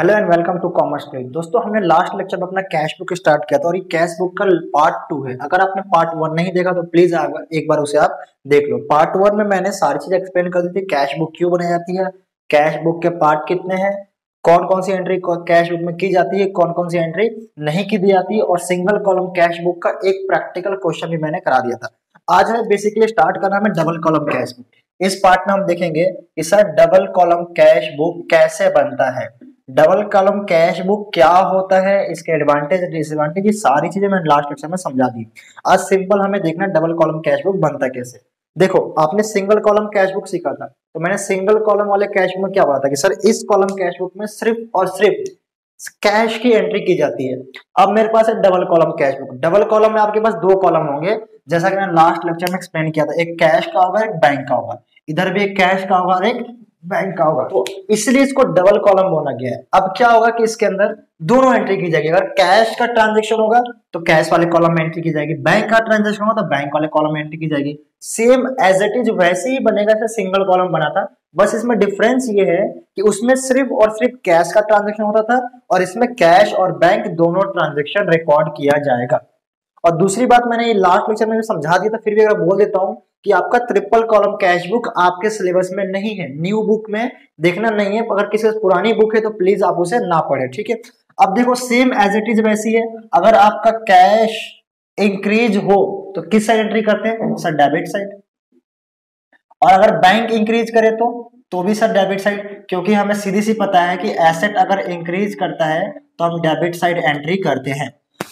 Hello and welcome to commerce click. दोस्तों, हमने last lecture में अपना कैश बुक स्टार्ट किया था और ये कैश बुक का पार्ट 2 है। अगर आपने पार्ट 1 नहीं देखा तो प्लीज एक बार उसे आप देख लो। पार्ट 1 में मैंने सारी चीज एक्सप्लेन कर दी थी, कैश बुक क्यों बनाई जाती है, कैश बुक के पार्ट कितने हैं, कौन कौन सी एंट्री कैश बुक में की जाती है, कौन कौन सी एंट्री नहीं की दी जाती है, और सिंगल कॉलम कैश बुक का एक प्रैक्टिकल क्वेश्चन भी मैंने करा दिया था। आज हमें बेसिकली स्टार्ट करना है डबल कॉलम कैश बुक। इस पार्ट में हम देखेंगे कि sir double column cash book कैसे बनता है, डबल कॉलम कैश बुक क्या होता है, इसके एडवांटेज डिसएडवांटेज, ये सारी चीजें मैंने लास्ट लेक्चर में समझा दी। आज सिंपल हमें देखना डबल कॉलम कैश बुक बनता कैसे। देखो, आपने सिंगल कॉलम कैश बुक सीखा था, तो मैंने सिंगल कॉलम वाले कैश बुक में क्या बताया कि सर इस कॉलम कैश बुक में सिर्फ और सिर्फ कैश की एंट्री की जाती है। अब मेरे पास है double column cash book. Double column में आपके पास दो कॉलम होंगे, जैसा कि मैंने लास्ट लेक्चर में एक्सप्लेन किया था, एक कैश का होगा, एक बैंक का होगा। इधर भी एक कैश का होगा और एक बैंक का होगा, तो इसलिए इसको डबल कॉलम बोला गया है। अब क्या होगा कि इसके अंदर दोनों एंट्री की जाएगी। अगर कैश का ट्रांजेक्शन होगा तो कैश वाले कॉलम में एंट्री की जाएगी, बैंक का ट्रांजेक्शन होगा तो बैंक वाले कॉलम में एंट्री की जाएगी। सेम एज इट इज वैसे ही बनेगा जैसे सिंगल कॉलम बना था, बस इसमें डिफरेंस ये है कि उसमें सिर्फ और सिर्फ कैश का ट्रांजेक्शन होता था और इसमें कैश और बैंक दोनों ट्रांजेक्शन रिकॉर्ड किया जाएगा। और दूसरी बात, मैंने ये लास्ट लेक्चर में भी समझा दिया था, फिर भी अगर बोल देता हूं कि आपका ट्रिपल कॉलम कैश बुक आपके सिलेबस में नहीं है, न्यू बुक में देखना नहीं है। अगर किसी पुरानी बुक है तो प्लीज आप उसे ना पढ़े, ठीक है। अब देखो, सेम एज इट इज वैसी है। अगर आपका कैश इंक्रीज हो तो किस साइड एंट्री करते हैं सर? Debit side. और अगर बैंक इंक्रीज करे तो भी सर डेबिट साइड, क्योंकि हमें सीधी सी पता है कि एसेट अगर इंक्रीज करता है तो हम डेबिट साइड एंट्री करते हैं।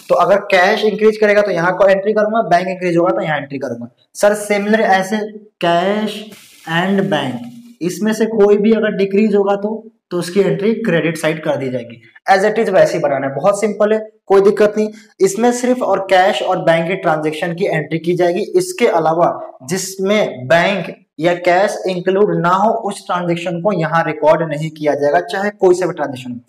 तो अगर कैश इंक्रीज करेगा तो यहाँ को एंट्री करूंगा, बैंक इंक्रीज होगा तो यहाँ एंट्री करूंगा। सर सिमिलर ऐसे कैश एंड बैंक, इसमें से कोई भी अगर डिक्रीज होगा तो उसकी एंट्री क्रेडिट साइड कर दी जाएगी। एज इट इज वैसे ही बनाना है, बहुत सिंपल है, कोई दिक्कत नहीं। इसमें सिर्फ और कैश और बैंक के ट्रांजेक्शन की एंट्री की जाएगी। इसके अलावा जिसमें बैंक या कैश इंक्लूड ना हो उस ट्रांजेक्शन को यहाँ रिकॉर्ड नहीं किया जाएगा, चाहे कोई सा भी ट्रांजेक्शन हो।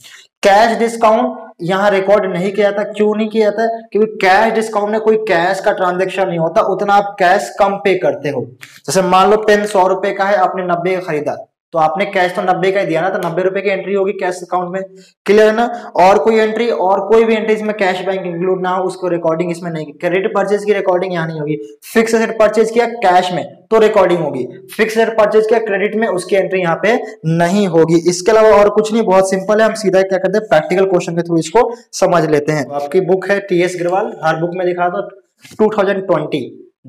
कैश डिस्काउंट यहाँ रिकॉर्ड नहीं किया जाता। क्यों नहीं किया जाता? क्योंकि कैश डिस्काउंट में कोई कैश का ट्रांजेक्शन नहीं होता, उतना आप कैश कम पे करते हो। जैसे मान लो पेन 100 रुपए का है, आपने 90 का खरीदा, तो आपने कैश तो 90 का ही दिया ना, तो 90 रुपए की एंट्री होगी कैश अकाउंट में। क्लियर है ना? और कोई एंट्री, और कोई भी एंट्री इसमें कैश बैंक इंक्लूड ना हो उसको रिकॉर्डिंग इसमें नहीं। क्रेडिट परचेज की रिकॉर्डिंग यहाँ नहीं होगी। फिक्स एसेट परचेज किया कैश में तो रिकॉर्डिंग होगी, फिक्स एसेट परचेज किया क्रेडिट में, उसकी एंट्री यहाँ पे नहीं होगी। इसके अलावा और कुछ नहीं, बहुत सिंपल है। हम सीधा क्या करते हैं, प्रैक्टिकल क्वेश्चन के थ्रू इसको समझ लेते हैं। आपकी बुक है टीएस अग्रवाल, हर बुक में दिखा दो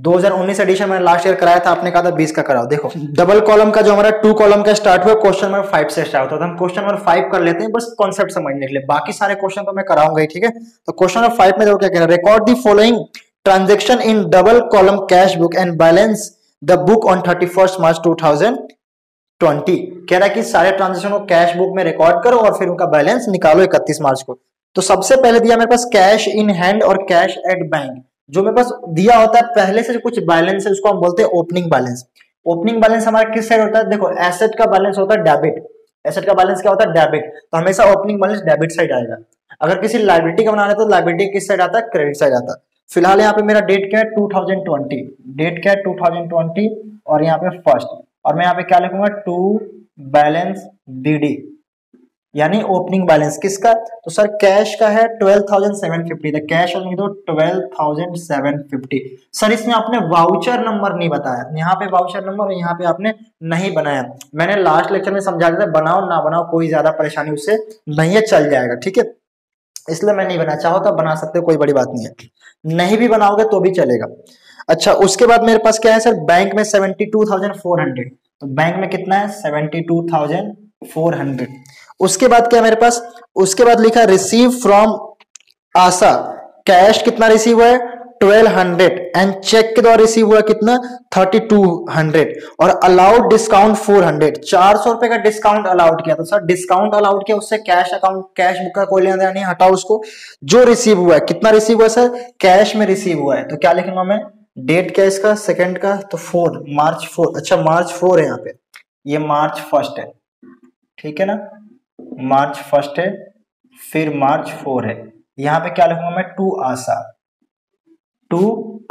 2019 एडिशन में लास्ट ईयर कराया था, आपने कहा था 20 का कराओ। देखो, डबल कॉलम का जो हमारा 2 कॉलम का स्टार्ट हुआ, क्वेश्चन नंबर 5 से स्टार्ट होता है। हम क्वेश्चन नंबर 5 कर लेते हैं, बस कॉन्सेप्ट समझने के लिए, बाकी सारे क्वेश्चन तो मैं कराऊंगा ही, ठीक है। तो क्वेश्चन नंबर 5 में देखो क्या कह रहा है, record the following transaction in double column cash book and balance the book on 31 मार्च 2020। कह रहा है कि सारे ट्रांजेक्शन को कैश बुक में रिकॉर्ड करो और फिर उनका बैलेंस निकालो 31 मार्च को। तो सबसे पहले दिया मेरे पास कैश इन हैंड और कैश एट बैंक। जो मेरे पास दिया होता है पहले से कुछ बैलेंस है, उसको हम बोलते हैं ओपनिंग बैलेंस। ओपनिंग बैलेंस हमारा किस साइड होता है? देखो, एसेट का बैलेंस होता है डेबिट। एसेट का बैलेंस क्या होता है? डेबिट। तो हमेशा ओपनिंग बैलेंस डेबिट साइड आएगा। अगर किसी लायबिलिटी का बनाना है तो लायबिलिटी किस साइड आता है? क्रेडिट साइड आता है। फिलहाल यहाँ पे मेरा डेट क्या है? 2020। डेट क्या है? 2020। और यहाँ पे फर्स्ट, और मैं यहाँ पे क्या लिखूंगा? टू बैलेंस डीडी, यानी ओपनिंग बैलेंस किसका? तो सर कैश का है 12,750। कैश और तो 12,750। सर इसमें आपने वाउचर नंबर नहीं बताया, यहाँ पे वाउचर नंबर और यहाँ पे आपने नहीं बनाया। मैंने लास्ट लेक्चर में समझा दिया था, बनाओ ना बनाओ कोई ज्यादा परेशानी उससे नहीं है, चल जाएगा, ठीक है। इसलिए मैं नहीं बना, चाहो तो बना सकते हो, कोई बड़ी बात नहीं है। नहीं भी बनाओगे तो भी चलेगा। अच्छा, उसके बाद मेरे पास क्या है सर? बैंक में 72,400। तो बैंक में कितना है? 72,400। उसके बाद क्या मेरे पास? उसके बाद लिखा रिसीव फ्रॉम आशा। कैश कितना रिसीव हुआ है? 1200। एंड चेक के द्वारा रिसीव हुआ कितना? 3200। और अलाउड डिस्काउंट 400। 400 रुपए का डिस्काउंट अलाउड किया। तो सर डिस्काउंट अलाउड किया, उससे कैश अकाउंट, कैश बुक का कोई लेना देना नहीं, हटाओ उसको। जो रिसीव हुआ है, कितना रिसीव हुआ है सर? कैश में रिसीव हुआ है, तो क्या लिखूंगा मैं? डेट क्या इसका? सेकंड का, तो 4 मार्च 4। अच्छा, मार्च 4 है यहाँ पे, ये मार्च 1 है, ठीक है ना? मार्च 1 है, फिर मार्च 4 है। यहाँ पे क्या लिखूंगा मैं? टू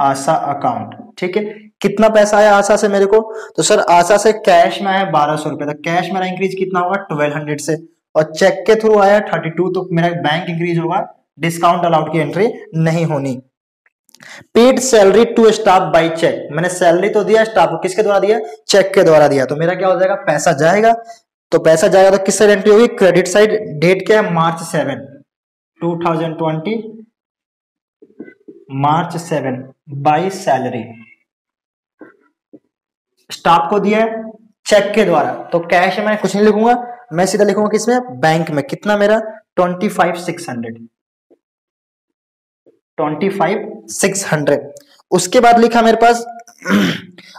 आशा अकाउंट, ठीक है। कितना पैसा आया आशा से मेरे को? तो सर आशा से कैश में आया 1200 रुपए। तो कैश मेरा इंक्रीज कितना होगा? 1200 से। और चेक के थ्रू आया 32, तो मेरा बैंक इंक्रीज होगा, डिस्काउंट अलाउड की एंट्री नहीं होनी। Paid salary to staff by cheque, मैंने सैलरी तो दिया स्टाफ को, किसके द्वारा दिया, चेक के द्वारा दिया, तो मेरा क्या हो जाएगा, पैसा जाएगा। तो पैसा जाएगा तो किस साइड एंट्री होगी, क्रेडिट साइड। डेट क्या है, March 7, 2020, March 7 by salary. Staff को दिया है चेक के द्वारा, तो कैश में मैं कुछ नहीं लिखूंगा, मैं सीधा लिखूंगा किसमें, बैंक में। कितना मेरा 25,600, 25,600। उसके बाद लिखा मेरे पास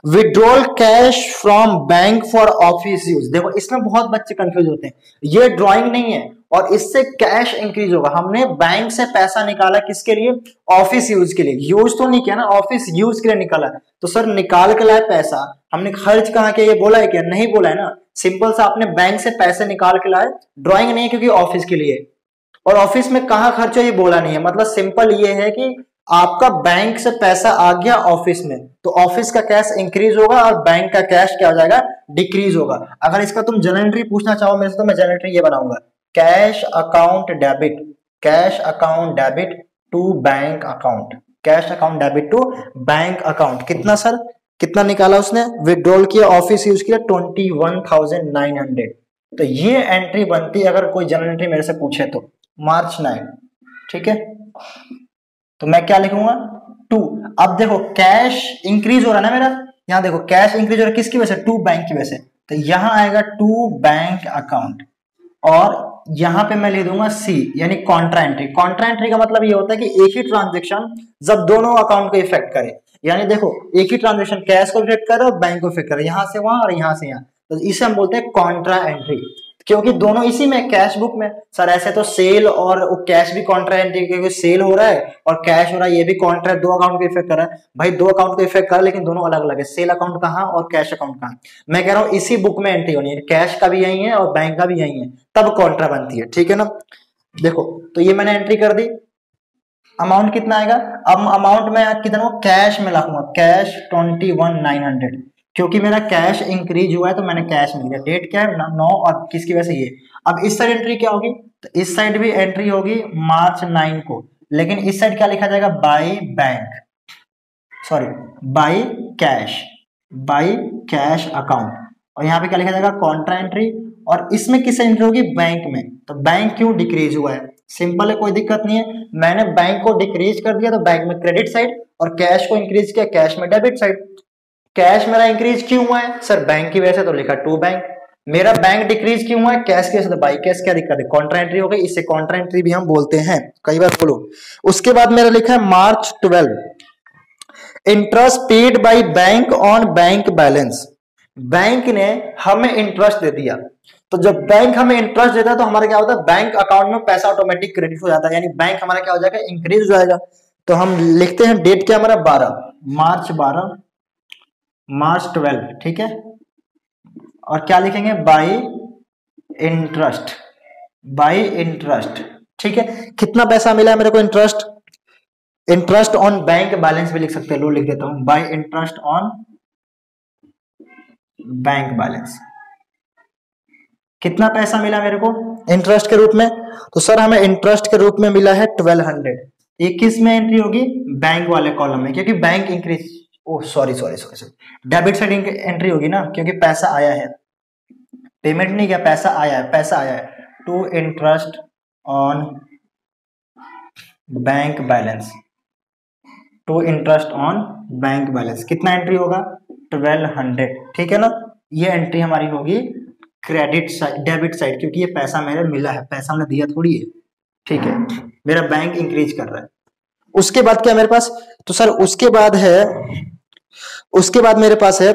withdrawal cash from bank for office use. देखो इसमें बहुत बच्चे कंफ्यूज होते हैं, ये ड्राइंग नहीं है और इससे कैश इंक्रीज होगा। हमने बैंक से पैसा निकाला किसके लिए, ऑफिस यूज के लिए, यूज तो नहीं किया ना, ऑफिस यूज के लिए निकाला। तो सर निकाल के लाए पैसा, हमने खर्च कहाँ किया, ये बोला है क्या, नहीं बोला है ना। सिंपल सा आपने बैंक से पैसे निकाल के लाए, ड्राइंग नहीं है क्योंकि ऑफिस के लिए, और ऑफिस में कहाँ खर्च हो ये बोला नहीं है। मतलब सिंपल ये है कि आपका बैंक से पैसा आ गया ऑफिस में, तो ऑफिस का कैश इंक्रीज होगा और बैंक का कैश क्या हो जाएगा, डिक्रीज होगा। अगर इसका तुम जनरल एंट्री पूछना चाहो मेरे से, तो मैं जनरल एंट्री ये बनाऊंगा, cash account debit, cash account debit to bank account, cash account debit to bank account. कितना सर, कितना निकाला उसने, विड्रॉल किया ऑफिस यूज किया 21,900। तो ये एंट्री बनती अगर कोई जनरल एंट्री मेरे से पूछे तो March 9, ठीक है। तो मैं क्या लिखूंगा 2। अब देखो कैश इंक्रीज हो रहा है ना मेरा, यहाँ देखो कैश इंक्रीज हो रहा है किसकी वजह से, टू बैंक की वजह से, तो यहां आएगा टू बैंक अकाउंट, और यहां पे मैं ले दूंगा सी यानी कॉन्ट्रा एंट्री। कॉन्ट्रा एंट्री का मतलब ये होता है कि एक ही ट्रांजेक्शन जब दोनों अकाउंट को इफेक्ट करे, यानी देखो एक ही ट्रांजेक्शन कैश को इफेक्ट करे और बैंक को इफेक्ट करे, यहां से वहां और यहां से यहां, तो इसे हम बोलते हैं कॉन्ट्रा एंट्री, क्योंकि दोनों इसी में, कैश बुक में। सर ऐसे तो सेल और कैश भी कॉन्ट्रा एंट्री, क्योंकि सेल हो रहा है और कैश हो रहा है, ये भी कॉन्ट्रा, दो अकाउंट को इफेक्ट कर रहा है। भाई दो अकाउंट को इफेक्ट कर रहा है लेकिन दोनों अलग अलग है, सेल अकाउंट कहाँ और कैश अकाउंट कहाँ। मैं कह रहा हूँ इसी बुक में एंट्री होनी है, कैश का भी यही है और बैंक का भी यही है, तब कॉन्ट्रा बनती है, ठीक है ना। देखो तो ये मैंने एंट्री कर दी, अमाउंट कितना आएगा, अब अमाउंट में कितना कैश में लिखूंगा, कैश 21,900, क्योंकि मेरा कैश इंक्रीज हुआ है तो मैंने कैश में दिया। डेट क्या है 9 और किसकी वजह से ये। अब इस साइड एंट्री क्या होगी, तो इस साइड भी एंट्री होगी March 9 को, लेकिन इस साइड क्या लिखा जाएगा, by bank, sorry by cash, by cash account, और यहाँ पे क्या लिखा जाएगा, कॉन्ट्रा एंट्री, और इसमें किस एंट्री होगी, बैंक में। तो बैंक क्यों डिक्रीज हुआ है, सिंपल है, कोई दिक्कत नहीं है। मैंने बैंक को डिक्रीज कर दिया तो बैंक में क्रेडिट साइड, और कैश को इंक्रीज किया कैश में डेबिट साइड। कैश मेरा इंक्रीज क्यों हुआ है सर, बैंक की वजह से, तो लिखा टू बैंक। मेरा बैंक डिक्रीज क्यों हुआ है, कैश की वजह से, तो बाई कैश, क्या दिक्कत है, कॉन्ट्रा एंट्री हो गई, इससे कॉन्ट्रा एंट्री भी हम बोलते हैं, कई बार बोलो। उसके बाद मेरा लिखा है March 12, interest paid by bank on bank balance. Bank ने हमें इंटरेस्ट दे दिया, तो जब बैंक हमें इंटरेस्ट देता है तो हमारा क्या होता है, बैंक अकाउंट में पैसा ऑटोमेटिक क्रेडिट हो जाता है, यानी बैंक हमारा क्या हो जाएगा, इंक्रीज हो जाएगा। तो हम लिखते हैं, डेट क्या हमारा 12, March 12, March 12, ठीक है। और क्या लिखेंगे, बाय इंटरेस्ट, बाय इंटरेस्ट, ठीक है। कितना पैसा मिला है मेरे को interest, interest on bank balance भी लिख सकते हैं, लो लिख देता हूं, bye interest on bank balance. कितना पैसा मिला मेरे को इंटरेस्ट के रूप में, तो सर हमें इंटरेस्ट के रूप में मिला है 1200। ये किस में एंट्री होगी, बैंक वाले कॉलम में, क्योंकि bank increase, oh sorry sorry sorry sorry, debit side entry होगी ना, क्योंकि पैसा आया है, पेमेंट नहीं किया, पैसा आया है, पैसा आया है, to interest on bank balance, to interest on bank balance. कितना एंट्री होगा 1200, ठीक है ना। ये एंट्री हमारी होगी क्रेडिट साइड, डेबिट साइड, क्योंकि ये पैसा मेरे मिला है, पैसा हमने दिया थोड़ी है, ठीक है, मेरा बैंक इंक्रीज कर रहा है। उसके बाद क्या मेरे पास, तो सर उसके बाद है, उसके बाद मेरे पास है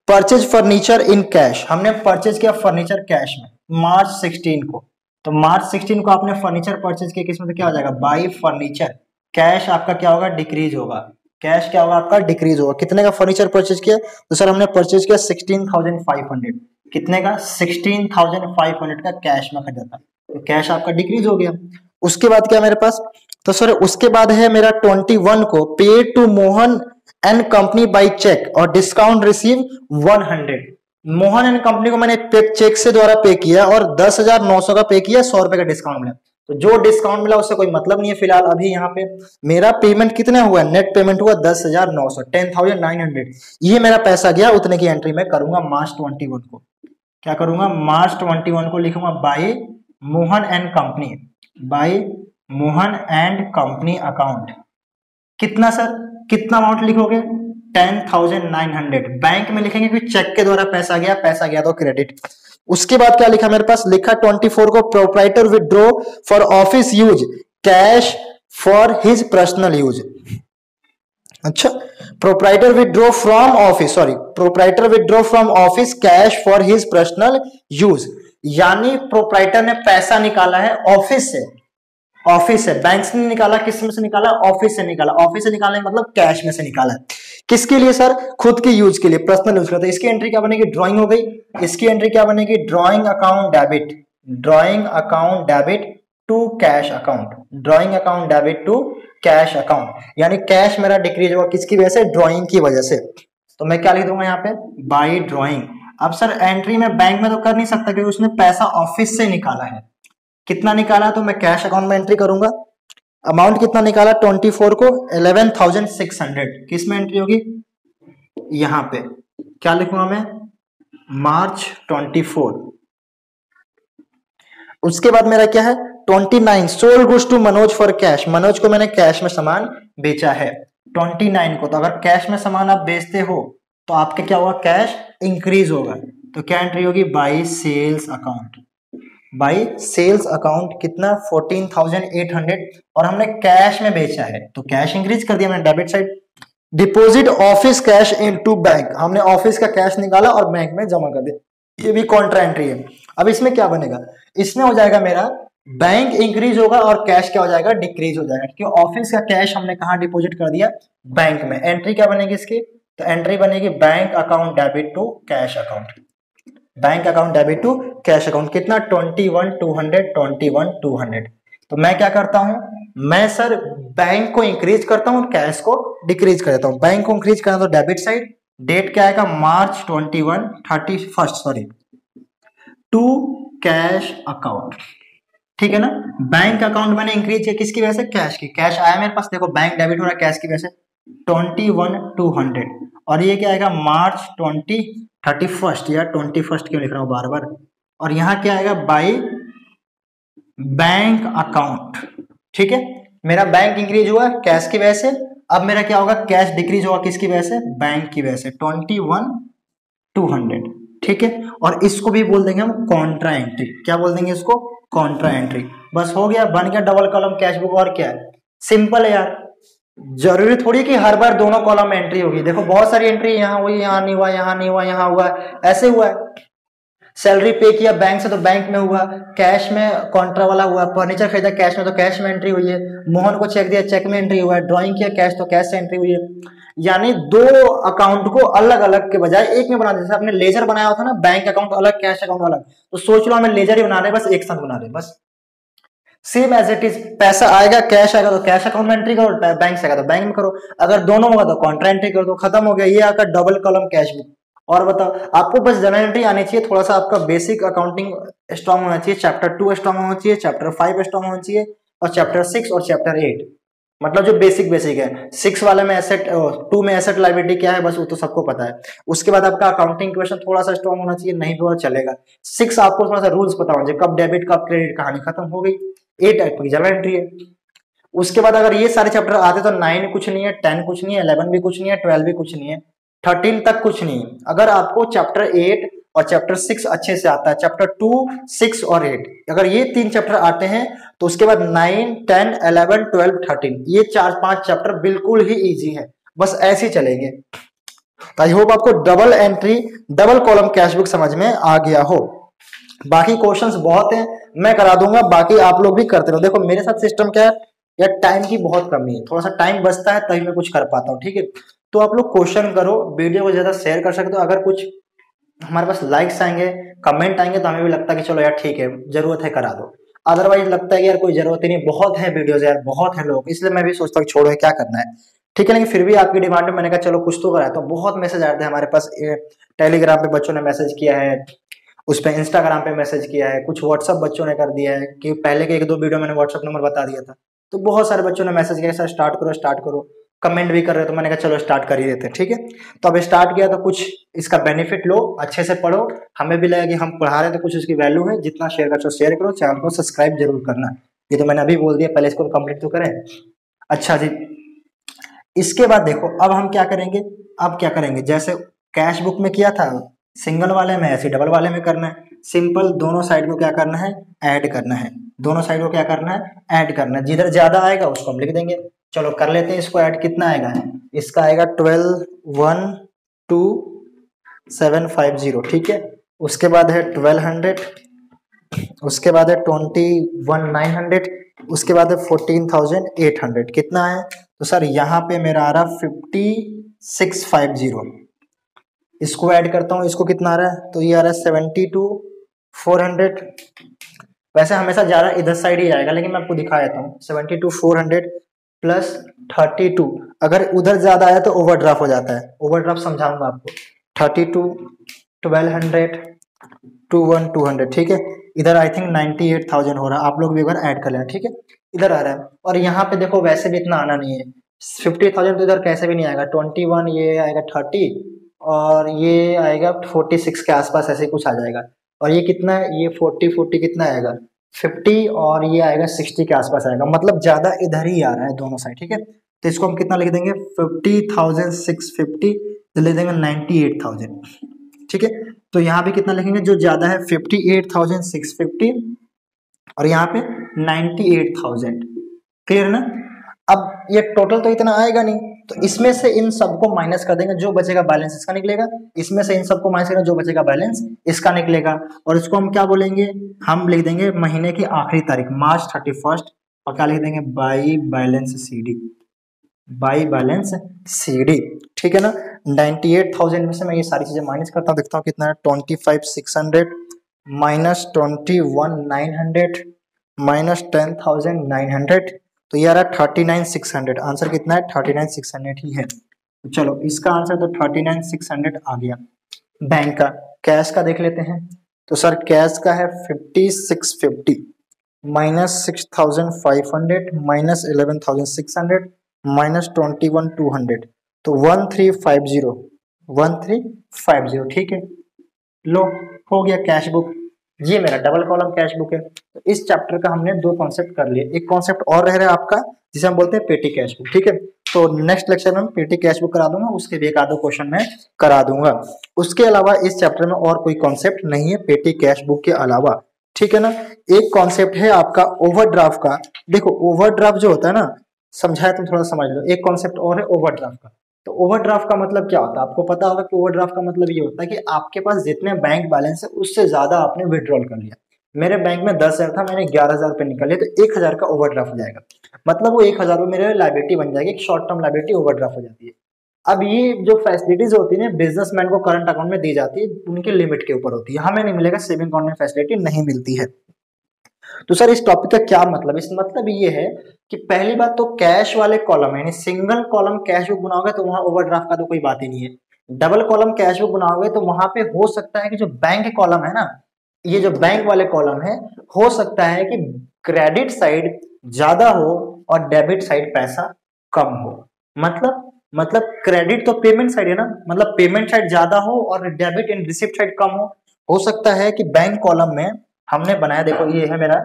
परचेज फर्नीचर इन कैश। हमने परचेज किया फर्नीचर कैश में March 16 को, तो March 16 को आपने फर्नीचर परचेज किया, किसमें, तो क्या हो जाएगा, बाय फर्नीचर। कैश आपका क्या होगा, डिक्रीज होगा, कैश क्या होगा आपका, डिक्रीज होगा। कितने का फर्नीचर परचेज किया, तो सर हमने परचेज किया 16,500, कितने का, 16,500 का कैश में खरीदा था, तो कैश आपका डिक्रीज हो गया। उसके बाद क्या मेरे पास, तो सर उसके बाद है मेरा 21 को pay to Mohan and company by cheque और discount receive 100। Mohan and company को मैंने चेक से द्वारा पे किया और 10,900 का पे किया, 100 रुपए का डिस्काउंट मिला। तो जो डिस्काउंट मिला उससे कोई मतलब नहीं है फिलहाल अभी यहाँ पे। मेरा पेमेंट कितना हुआ, नेट पेमेंट हुआ 10,900, 10,900। ये मेरा पैसा गया, उतने की एंट्री मैं करूंगा मार्च 21 को। क्या करूंगा, मार्च 21 को लिखूंगा by Mohan and company, by Mohan and company account. कितना सर, कितना अमाउंट लिखोगे, 10,900। बैंक में लिखेंगे कि चेक के द्वारा पैसा गया, पैसा गया तो क्रेडिट। उसके बाद क्या लिखा मेरे पास, लिखा 24 को proprietor withdraw for office use cash for his personal use. अच्छा, proprietor withdraw from office, sorry, proprietor withdraw from office cash for his personal use, यानी प्रोप्राइटर ने पैसा निकाला है ऑफिस से, ऑफिस से, बैंक से नहीं निकाला, किस में से निकाला, ऑफिस से निकाला। ऑफिस से निकालने मतलब कैश में से निकाला है। किसके लिए सर, खुद के यूज के लिए, पर्सनल यूज करते। इसकी एंट्री क्या बनेगी, ड्राइंग हो गई। इसकी एंट्री क्या बनेगी, drawing account debit, drawing account debit to cash account, drawing account debit to cash account, यानी कैश मेरा डिक्रीज होगा किसकी वजह से, ड्राइंग की वजह से। तो मैं क्या लिख दूंगा यहाँ पे, बाय ड्राइंग। अब सर एंट्री में बैंक में तो कर नहीं सकता क्योंकि उसने पैसा ऑफिस से निकाला है। कितना निकाला, तो मैं कैश अकाउंट में एंट्री करूंगा। अमाउंट कितना निकाला, 24 को 11,600, किस में एंट्री होगी, यहां पे। क्या लिखूंगा मैं, मार्च 24। उसके बाद मेरा क्या है, 29 sold goods to Manoj for cash, Manoj को मैंने कैश में सामान बेचा है 29 को। तो अगर कैश में सामान आप बेचते हो तो आपके क्या होगा, कैश इंक्रीज होगा। तो क्या एंट्री होगी, by sales account, by sales account. कितना, 14,800, और हमने कैश में बेचा है तो कैश इंक्रीज कर दिया मैंने, debit side. Deposit office cash into bank, हमने ऑफिस का कैश निकाला और बैंक में जमा कर दिया, ये भी कॉन्ट्रा एंट्री है। अब इसमें क्या बनेगा, इसमें हो जाएगा मेरा बैंक इंक्रीज होगा और कैश क्या हो जाएगा, डिक्रीज हो जाएगा, क्योंकि ऑफिस का कैश हमने कहा डिपॉजिट कर दिया, बैंक में। एंट्री क्या बनेगी इसकी, तो एंट्री बनेगी bank account debit to cash account, bank account debit to cash account. कितना, 21,200, 21,200। तो मैं क्या करता हूं, मैं सर बैंक को इंक्रीज करता हूं, कैश को डिक्रीज कर देता हूं। बैंक को इंक्रीज करना तो डेबिट साइड, डेट क्या आएगा, मार्च 21, 31, सॉरी, टू कैश अकाउंट, ठीक है ना। बैंक अकाउंट मैंने इंक्रीज किया किसकी वजह से, कैश की, कैश आया मेरे पास, देखो बैंक डेबिट हो रहा है कैश की वजह से, 21,200। और ये क्या आएगा, मार्च 31 या 21 क्यों लिख रहा हूं बार बार। और यहां क्या आएगा, बाई बैंक अकाउंट, ठीक है। मेरा बैंक इंक्रीज हुआ कैश की वजह से, अब मेरा क्या होगा, कैश डिक्रीज होगा किसकी वजह से, बैंक की वजह से, 21,200, ठीक है। और इसको भी बोल देंगे हम कॉन्ट्रा एंट्री, क्या बोल देंगे इसको, कॉन्ट्रा एंट्री। बस हो गया, बन गया डबल कॉलम कैश बुक। और क्या है, सिंपल है यार, जरूरी थोड़ी कि हर बार दोनों कॉलम में एंट्री होगी। देखो बहुत सारी एंट्री यहाँ हुई, यहाँ नहीं हुआ, यहाँ नहीं हुआ, यहाँ हुआ, ऐसे हुआ है। सैलरी पे किया बैंक से तो बैंक में हुआ, कैश में कॉन्ट्रा वाला हुआ, फर्नीचर खरीदा कैश में तो कैश में एंट्री हुई है, मोहन को चेक दिया चेक में एंट्री हुआ है, ड्राइंग किया कैश तो कैश से एंट्री हुई है। यानी दो अकाउंट को अलग अलग के बजाय एक में बना दे। जैसे आपने लेजर बनाया था ना, बैंक अकाउंट अलग कैश अकाउंट अलग, तो सोच लो हमें लेजर ही बना रहे, बस एक साथ बना रहे, बस सेम एज इट इज। पैसा आएगा कैश आएगा तो कैश अकाउंट में एंट्री करो, बैंक से आएगा तो बैंक में करो, अगर दोनों होगा तो कॉन्ट्रा एंट्री करो, तो खत्म हो गया। ये आपका डबल कॉलम कैश बुक। और बताओ, आपको बस जर्नल एंट्री आनी चाहिए, थोड़ा सा आपका बेसिक अकाउंटिंग स्ट्रांग होना चाहिए, चैप्टर 2 स्ट्रांग होना चाहिए, चैप्टर 5 स्ट्रांग होना चाहिए, और चैप्टर 6 और चैप्टर 8, मतलब जो बेसिक है। 6 वाले में एसेट, 2 में एसेट लायबिलिटी क्या है, बस वो तो सबको पता है। उसके बाद आपका अकाउंटिंग क्वेश्चन थोड़ा सा स्ट्रांग होना चाहिए, नहीं भी चलेगा। 6 आपको थोड़ा सा रूल्स पता होना चाहिए, कब डेबिट कब क्रेडिट, कहानी खत्म हो गई। 8 आपकी जर्नल एंट्री है। उसके बाद अगर ये सारे चैप्टर आते तो 9 कुछ नहीं है, 10 कुछ नहीं है, 11 भी कुछ नहीं है, 12 भी कुछ नहीं है, 13 तक कुछ नहीं है। अगर आपको चैप्टर 8 और चैप्टर 6 अच्छे से आता है, चैप्टर 2, 6 और 8, अगर ये 3 चैप्टर आते हैं तो उसके बाद 9, 10, 11, 12, 13 ये 4-5 चैप्टर बिल्कुल ही इजी है, बस ऐसे ही चलेंगे। तो आई होप आपको double entry double column cash book समझ में आ गया हो। बाकी क्वेश्चंस बहुत हैं, मैं करा दूंगा, बाकी आप लोग भी करते रहो। देखो मेरे साथ सिस्टम क्या है यार, टाइम की बहुत कमी है, थोड़ा सा टाइम बचता है तभी मैं कुछ कर पाता हूँ, ठीक है। तो आप लोग क्वेश्चन करो, वीडियो को ज्यादा शेयर कर सकते हो। अगर कुछ हमारे पास लाइक्स आएंगे, कमेंट आएंगे, तो हमें भी लगता है कि चलो यार ठीक है, जरूरत है करा दो। अदरवाइज लगता है कि यार कोई जरूरत ही नहीं, बहुत है वीडियोस यार, बहुत है लोग, इसलिए मैं भी सोचता हूँ छोड़ो क्या करना है। ठीक है, लेकिन फिर भी आपकी डिमांड में मैंने कहा चलो कुछ तो कराया। तो बहुत मैसेज आते हैं हमारे पास, टेलीग्राम पे बच्चों ने मैसेज किया है, उस पर इंस्टाग्राम पे मैसेज किया है, कुछ व्हाट्सअप बच्चों ने कर दिया है कि पहले के 1-2 वीडियो मैंने व्हाट्सअप नंबर बता दिया था। तो बहुत सारे बच्चों ने मैसेज किया सर स्टार्ट करो स्टार्ट करो, कमेंट भी कर रहे हो, तो मैंने कहा चलो स्टार्ट कर ही देते हैं। ठीक है, तो अब स्टार्ट किया तो कुछ इसका बेनिफिट लो, अच्छे से पढ़ो, हमें भी लगा कि हम पढ़ा रहे हैं तो कुछ उसकी वैल्यू है। जितना शेयर कर सो शेयर करो, चैनल को सब्सक्राइब जरूर करना। ये तो मैंने अभी बोल दिया, पहले इसको कंप्लीट तो करें। अच्छा जी, इसके बाद देखो अब हम क्या करेंगे, अब क्या करेंगे जैसे कैश बुक में किया था सिंगल वाले में, ऐसे डबल वाले में करना है। सिंपल दोनों साइड को क्या करना है, ऐड करना है। दोनों साइड को क्या करना है, ऐड करना है। जिधर ज्यादा आएगा उसको हम लिख देंगे। चलो कर लेते हैं इसको ऐड। कितना आएगा, इसका आएगा 12,12750। ठीक है, उसके बाद है 1200, उसके बाद है 21,900, उसके बाद है 14,800। कितना है, तो सर यहाँ पे मेरा आ रहा 5650। इसको ऐड करता हूँ, इसको कितना आ रहा है, तो ये आ रहा है 72,400। वैसे हमेशा ज्यादा इधर साइड ही आएगा, लेकिन मैं आपको दिखा देता हूँ। 72,400 प्लस 32, अगर उधर ज्यादा आया तो ओवरड्राफ्ट हो जाता है। ओवरड्राफ्ट समझाऊंगा आपको। 32, 1200, 21,200। ठीक है, इधर आई थिंक 98,000 हो रहा है। आप लोग भी इधर ऐड कर लेना। ठीक है, इधर आ रहा है। और यहाँ पे देखो वैसे भी इतना आना नहीं है, 50,000 तो इधर कैसे भी नहीं आएगा। 21, ये आएगा 30, और ये आएगा 46 के आसपास, ऐसे कुछ आ जाएगा। और ये कितना है, ये 40 कितना आएगा 50, और ये आएगा 60 के आसपास आएगा। मतलब ज्यादा इधर ही आ रहा है दोनों साइड। ठीक है, तो इसको हम कितना लिख देंगे, 50,650, तो लिख देंगे 98,000। ठीक है, तो यहाँ पे कितना लिखेंगे, जो ज्यादा है 58,650, और यहाँ पे 98,000। क्लियर ना। अब ये टोटल तो इतना आएगा नहीं, तो इसमें से इन सबको माइनस कर देंगे, जो बचेगा बैलेंस इसका निकलेगा। इसमें से इन सबको माइनस करेंगे, जो बचेगा बैलेंस इसका निकलेगा। और इसको हम क्या बोलेंगे, हम लिख देंगे महीने की आखिरी तारीख, मार्च 31, और क्या लिख देंगे, by balance CD, by balance CD। ठीक है ना। 98,000 में से मैं ये सारी चीजें माइनस करता हूँ, देखता हूँ कितना है। 25,600 माइनस 21,900 माइनस 10,900, तो ये आ रहा है 39,600। आंसर कितना है, 39,600 ही है। तो चलो इसका आंसर तो 39,600 आ गया। बैंक का, कैश का देख लेते हैं। तो सर कैश का है 5650 माइनस 6,500 माइनस 11,600 माइनस 21,200, तो 1350, 1350। ठीक है, लो हो गया कैश बुक। ये मेरा डबल कॉलम कैश बुक है। तो इस चैप्टर का हमने 2 कॉन्सेप्ट कर लिए। एक कॉन्सेप्ट और रह रहा है आपका, जिसे हम बोलते हैं पेटी कैश बुक। ठीक है, तो नेक्स्ट लेक्चर में पेटी कैश बुक करा दूंगा, उसके भी 1-2 क्वेश्चन मैं करा दूंगा। उसके अलावा इस चैप्टर में और कोई कॉन्सेप्ट नहीं है पेटी कैश बुक के अलावा। ठीक है ना। एक कॉन्सेप्ट है आपका ओवरड्राफ्ट का। देखो ओवरड्राफ्ट जो होता है ना, समझाया तुम थोड़ा समझ लो। एक कॉन्सेप्ट और है ओवरड्राफ्ट का। तो ओवरड्राफ्ट का मतलब क्या होता है, आपको पता होगा कि ओवरड्राफ्ट का मतलब ये होता है कि आपके पास जितने बैंक बैलेंस है उससे ज्यादा आपने विड्रॉल कर लिया। मेरे बैंक में 10,000 था, मैंने 11,000 रुपए निकाले, तो 1,000 का ओवरड्राफ्ट हो जाएगा। मतलब वो 1,000 रुपए मेरे लाइबिलिटी बन जाएगी, एक शॉर्ट टर्म लाइबिलिटी ओवरड्राफ्ट हो जाती है। अब ये जो फैसिलिटीज होती है ना बिजनेसमैन को करंट अकाउंट में दी जाती है, उनके लिमिट के ऊपर होती है। हमें नहीं मिलेगा, सेविंग अकाउंट में फैसिलिटी नहीं मिलती है। तो सर इस टॉपिक का क्या मतलब, इस मतलब ये है कि पहली बात तो कैश वाले कॉलम यानी सिंगल कॉलम कैश बुक बनाओगे तो वहां ओवरड्राफ्ट का तो कोई बात ही नहीं है। डबल कॉलम कैश बुक बनाओगे तो वहां पे हो सकता है कि जो बैंक कॉलम है ना, ये जो बैंक वाले कॉलम है, हो सकता है कि क्रेडिट साइड ज्यादा हो और डेबिट साइड पैसा कम हो। मतलब क्रेडिट तो पेमेंट साइड है ना, मतलब पेमेंट साइड ज्यादा हो और डेबिट एंड रिसिप्ट साइड कम हो। हो सकता है कि बैंक कॉलम में हमने बनाया, देखो ये है मेरा,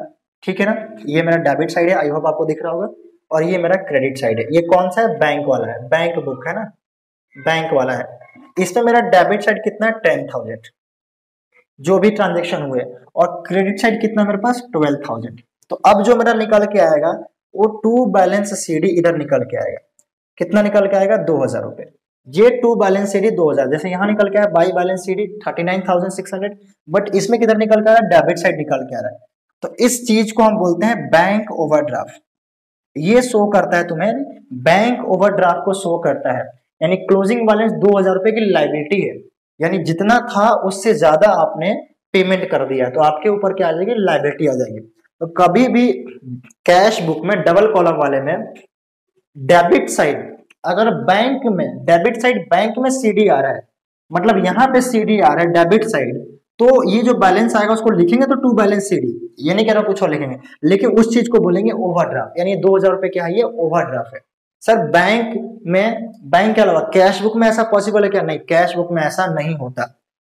ठीक है ना, ये मेरा डेबिट साइड है, आई होप आपको दिख रहा होगा, और ये मेरा क्रेडिट साइड है। ये कौन सा है, बैंक वाला है, बैंक बुक है ना, बैंक वाला है। इसमें मेरा डेबिट साइड कितना है, 10,000 जो भी ट्रांजेक्शन हुए, और क्रेडिट साइड कितना मेरे पास 12,000। तो अब जो मेरा निकल के आएगा वो टू बैलेंस CD इधर निकल के आएगा। कितना निकल के आएगा, 2,000 रुपए। ये टू बैलेंस CD 2,000, जैसे यहाँ निकल के आया बाई बैलेंस CD 39,600, बट इसमें किधर निकल के आ रहा है, डेबिट साइड निकल के आ रहा है। तो इस चीज को हम बोलते हैं बैंक ओवरड्राफ्ट। ये शो करता है तुम्हें, बैंक ओवरड्राफ्ट को शो करता है, यानी क्लोजिंग बैलेंस 2,000 रुपए की लाइबिलिटी है, यानी जितना था उससे ज्यादा आपने पेमेंट कर दिया, तो आपके ऊपर क्या आ जाएगी, लाइबिलिटी आ जाएगी। तो कभी भी कैश बुक में डबल कॉलम वाले में डेबिट साइड अगर बैंक में डेबिट साइड बैंक में सीडी आ रहा है, मतलब यहाँ पे सीडी आ रहा है डेबिट साइड, तो ये जो बैलेंस आएगा उसको लिखेंगे तो टू बैलेंस सीडी, ये नहीं कह रहा कुछ और लिखेंगे, लेकिन उस चीज को बोलेंगे ओवरड्राफ्ट, यानी 2,000 रुपए क्या है, ये ओवरड्राफ्ट है। सर बैंक के अलावा कैश बुक में ऐसा पॉसिबल है क्या? नहीं, कैश बुक में ऐसा नहीं होता।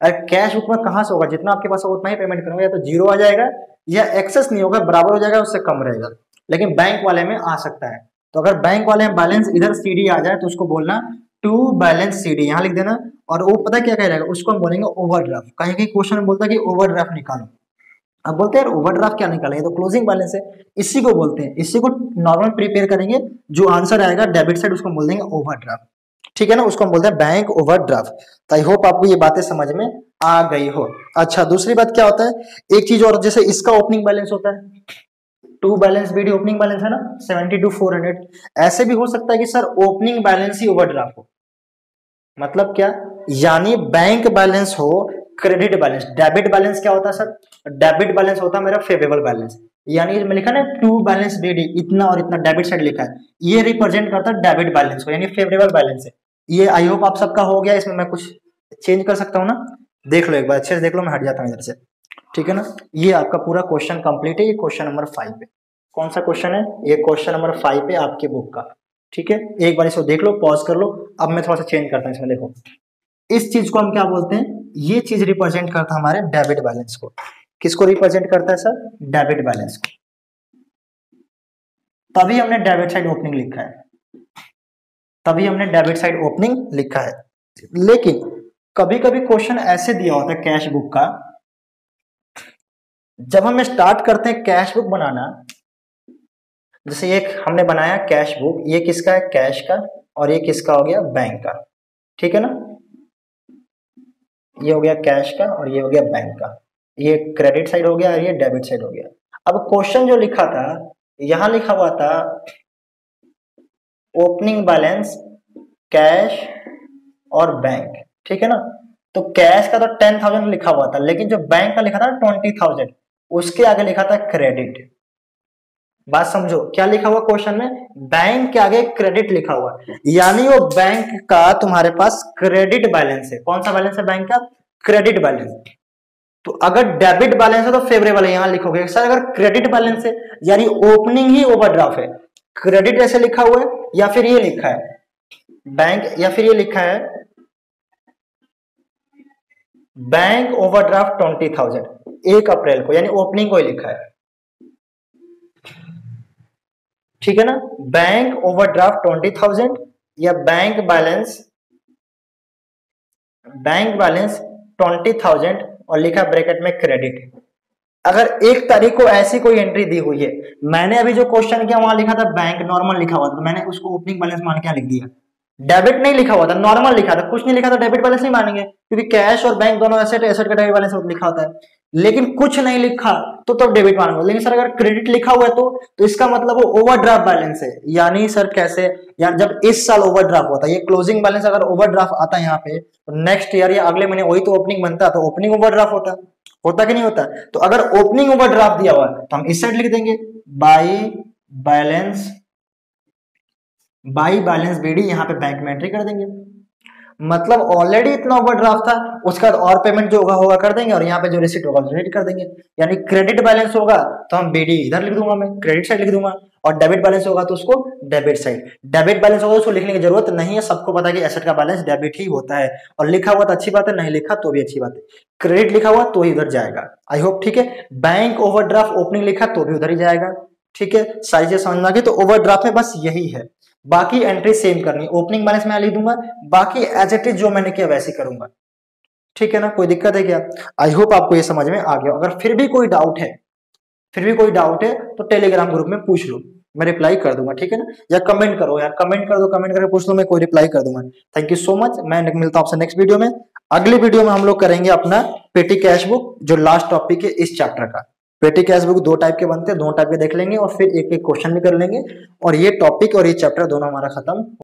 अरे कैश बुक में कहां से होगा, जितना आपके पास होगा उतना ही पेमेंट करोगे, या तो जीरो आ जाएगा या एक्सेस नहीं होगा, बराबर हो जाएगा, उससे कम रहेगा। लेकिन बैंक वाले में आ सकता है। तो अगर बैंक वाले में बैलेंस इधर सीडी आ जाए तो उसको बोलना टू बैलेंस सीडी, यहां लिख देना। और वो पता क्या कह रहेगा, उसको हम बोलेंगे ओवरड्राफ्ट। कहीं कहीं क्वेश्चन में बोलता है कि ओवरड्राफ्ट निकालो, अब बोलते हैं ओवरड्राफ्ट क्या निकालेंगे, तो क्लोजिंग बैलेंस है, इसी को बोलते हैं, इसी को नॉर्मल प्रिपेयर करेंगे, जो आंसर आएगा डेबिट साइड उसको बोल देंगे ओवरड्राफ्ट, ठीक है ना, उसको हम बोलते हैं बैंक ओवरड्राफ्ट। तो आई होप आपको ये बातें समझ में आ गई हो। अच्छा, दूसरी बात क्या होता है, एक चीज और, जैसे इसका ओपनिंग बैलेंस होता है, to balance BD opening balance है ना 70 to 400, ऐसे भी हो सकता है कि सर ओपनिंग बैलेंस ही ओवरड्राफ्ट हो। मतलब क्या, यानी बैंक बैलेंस हो क्रेडिट बैलेंस। डेबिट बैलेंस क्या होता है सर, डेबिट बैलेंस होता है मेरा फेवरेबल बैलेंस, यानी इसमें लिखा ना टू बैलेंस बीडी, इतना और इतना डेबिट साइड लिखा है, ये रिप्रेजेंट करता है डेबिट बैलेंस को, यानी फेवरेबल बैलेंस है। ये आई होप आप सबका हो गया, इसमें मैं कुछ चेंज कर सकता हूँ ना, देख लो एक बार अच्छे से देख लो, मैं हट जाता हूँ इधर से, ठीक है ना। ये आपका पूरा क्वेश्चन कंप्लीट है, ये क्वेश्चन नंबर 5 पे। कौन सा क्वेश्चन है, ये क्वेश्चन नंबर 5 पे आपके बुक का, ठीक है। एक बार इसको देख लो, पॉज कर लो। अब मैं थोड़ा सा चेंज करता हूँ इसमें, देखो इस चीज को हम क्या बोलते हैं, ये चीज रिप्रेजेंट करता है हमारे डेबिट बैलेंस को। किसको रिप्रेजेंट करता है सर, डेबिट बैलेंस को। तभी हमने डेबिट साइड ओपनिंग लिखा है, तभी हमने डेबिट साइड ओपनिंग लिखा है। लेकिन कभी कभी क्वेश्चन ऐसे दिया होता है कैश बुक का, जब हम स्टार्ट करते हैं कैश बुक बनाना, जैसे एक हमने बनाया कैश बुक, ये किसका है, कैश का, और ये किसका हो गया, बैंक का, ठीक है ना। ये हो गया कैश का और ये हो गया बैंक का, ये क्रेडिट साइड हो गया और ये डेबिट साइड हो गया। अब क्वेश्चन जो लिखा था, यहां लिखा हुआ था ओपनिंग बैलेंस कैश और बैंक, ठीक है ना। तो कैश का तो 10,000 लिखा हुआ था, लेकिन जो बैंक का लिखा था 20,000, उसके आगे लिखा था क्रेडिट। बात समझो, क्या लिखा हुआ क्वेश्चन में, बैंक के आगे क्रेडिट लिखा हुआ, यानी वो बैंक का तुम्हारे पास क्रेडिट बैलेंस है। कौन सा बैलेंस है बैंक का, क्रेडिट बैलेंस। तो अगर डेबिट बैलेंस है तो फेवरेबल है, यहां लिखोगे सर। अगर क्रेडिट बैलेंस है यानी ओपनिंग ही ओवरड्राफ्ट है, क्रेडिट ऐसे लिखा हुआ है, या फिर ये लिखा है बैंक, या फिर ये लिखा है बैंक ओवरड्राफ्ट 20,000 1 अप्रैल को, यानी ओपनिंग को ही लिखा है, ठीक है ना। बैंक ओवरड्राफ्ट 20,000 या बैंक बैलेंस 20,000 और लिखा ब्रैकेट में क्रेडिट। अगर 1 तारीख को ऐसी कोई एंट्री दी हुई है, मैंने अभी जो क्वेश्चन किया वहां लिखा था बैंक नॉर्मल लिखा हुआ था, तो मैंने उसको ओपनिंग बैलेंस मान के लिख दिया, डेबिट नहीं लिखा हुआ था, नॉर्मल लिखा था, कुछ नहीं लिखा था, डेबिट बैलेंस नहीं मानेंगे, क्योंकि कैश और बैंक दोनों एसेट, एसेट का डेबिट बैलेंस लिखा होता है। लेकिन कुछ नहीं लिखा तो डेबिट मानेंगे। लेकिन सर अगर क्रेडिट लिखा हुआ है तो इसका मतलब वो ओवरड्राफ्ट बैलेंस है। यानी सर कैसे, यार जब इस साल ओवरड्राफ्ट होता है, ये क्लोजिंग बैलेंस अगर ओवरड्राफ्ट आता है यहाँ पे, तो नेक्स्ट ईयर या अगले महीने वही तो ओपनिंग बनता है, तो ओपनिंग ओवरड्राफ्ट होता कि नहीं होता। तो अगर ओपनिंग ओवरड्राफ्ट दिया हुआ है तो हम इस साइड लिख देंगे बाई बैलेंस बीडी, यहाँ पे बैंक में एंट्री कर देंगे। मतलब ऑलरेडी इतना ओवरड्राफ्ट था, उसका और पेमेंट जो होगा कर देंगे, और यहाँ पे जो रिसीट होगा रिसीट कर देंगे। यानी क्रेडिट बैलेंस होगा तो हम बीडी इधर लिख दूंगा, मैं क्रेडिट साइड लिख दूंगा, और डेबिट बैलेंस होगा तो उसको डेबिट साइड। डेबिट बैलेंस होगा उसको लिखने की जरूरत नहीं है, सबको पता है कि एसेट का बैलेंस डेबिट ही होता है, और लिखा हुआ तो अच्छी बात है, नहीं लिखा तो भी अच्छी बात है, क्रेडिट लिखा हुआ तो ही इधर जाएगा। आई होप ठीक है। बैंक ओवरड्राफ्ट ओपनिंग लिखा तो भी उधर ही जाएगा, ठीक है। सारी चीज समझ में आ गई। तो ओवरड्राफ्ट में बस यही है, बाकी एंट्री सेम करनी, ओपनिंग बैलेंस में लिख दूंगा, बाकी एज इट इज जो मैंने किया वैसे करूंगा, ठीक है ना। कोई दिक्कत है क्या? आई होप आपको ये समझ में आ गया। अगर फिर भी कोई डाउट है तो टेलीग्राम ग्रुप में पूछ लो, मैं रिप्लाई कर दूंगा, ठीक है ना। या कमेंट करो यार, कमेंट कर दो, कमेंट करके पूछ लो, मैं कोई रिप्लाई कर दूंगा। Thank you so much. मैं मिलता हूं आपसे नेक्स्ट वीडियो में। अगली वीडियो में हम लोग करेंगे अपना पेटी कैश बुक, जो लास्ट टॉपिक है इस चैप्टर का। पेटी कैश बुक 2 टाइप के बनते हैं, 2 टाइप के देख लेंगे, और फिर एक एक क्वेश्चन भी कर लेंगे, और ये टॉपिक और ये चैप्टर दोनों हमारा खत्म